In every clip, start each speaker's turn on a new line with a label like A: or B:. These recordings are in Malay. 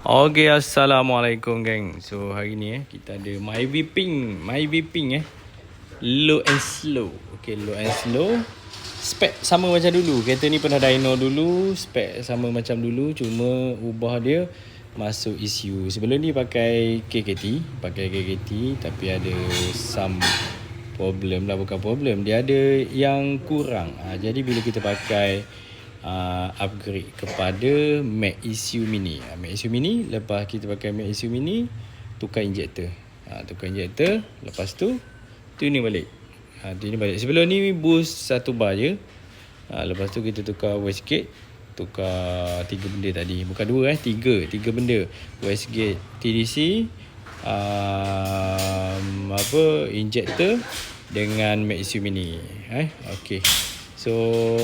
A: Okay, Assalamualaikum geng. So hari ni kita ada My low and slow. Okay, low and slow. Spek sama macam dulu. Kereta ni pernah dyno dulu, spek sama macam dulu, cuma ubah dia masuk ECU. Sebelum ni pakai KKT tapi ada some problem lah, bukan problem, dia ada yang kurang. Jadi bila kita pakai upgrade kepada Max ECU Mini. Max ECU Mini, lepas kita pakai Max ECU Mini, tukar injektor. Lepas tu tuning balik. Sebelum ni boost 1 bar je. Lepas tu kita tukar wastegate, tukar 3 benda tadi. Bukan 2 3 benda. Wastegate, TDC, injektor dengan Max ECU Mini. Okey. So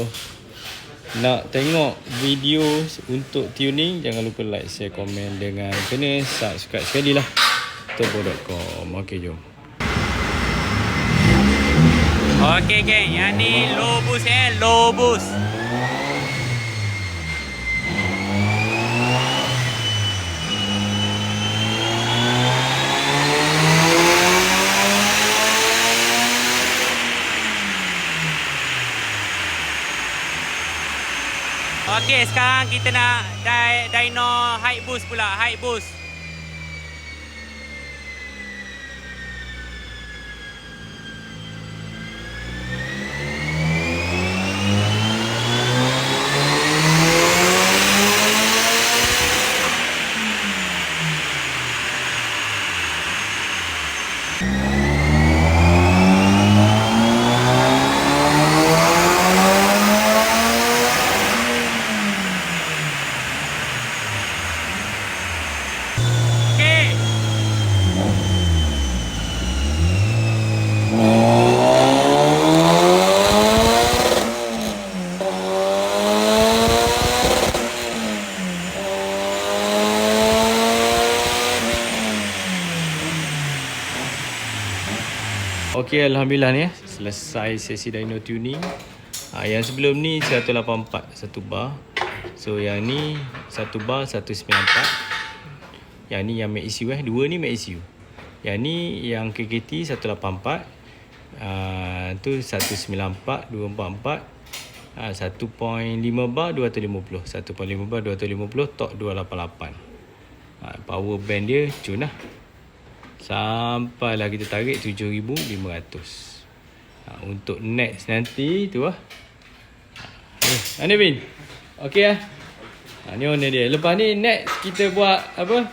A: nak tengok video untuk tuning, jangan lupa like, share, komen dengan kena subscribe sekali lah turbo.com. Okey, jom.
B: Okey geng, yang ni low boost low boost. Okey, sekarang kita nak dyno high boost pula, high boost.
A: Okey, alhamdulillah ni selesai sesi dyno tuning. Yang sebelum ni 184 1 bar. So yang ni 1 bar 194. Yang ni yang Max ECU dua ni Max ECU. Yang ni yang KKT 184. Tu 194 244. 1.5 bar 250. 1.5 bar 250, torque 288. Power band dia cun lah. Sampailah kita tarik 7,500. Untuk next nanti tu lah. Mana Bin? Okey lah. Ni owner dia. Lepas ni next kita buat apa?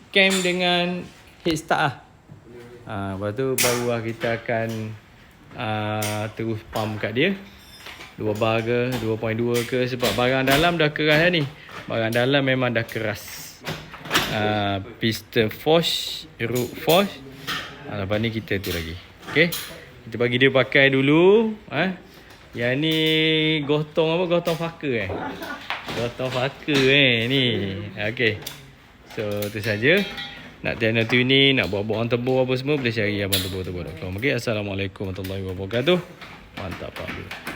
A: Cam dengan head start lah. Lepas tu baru lah kita akan terus pump kat dia. 2 bar ke 2.2 ke. Sebab barang dalam dah keras dah ni. Barang dalam memang dah keras. Piston force, root force. Lepas ni kita tu lagi. Okay, kita bagi dia pakai dulu. Yang ni gotong fucker Gotong fucker ni. Okay, so tu saja. Nak dyno tuning, nak buat on turbo apa semua, boleh cari abang turbo.com. Okay, Assalamualaikum warahmatullahi wabarakatuh. Mantap Pak.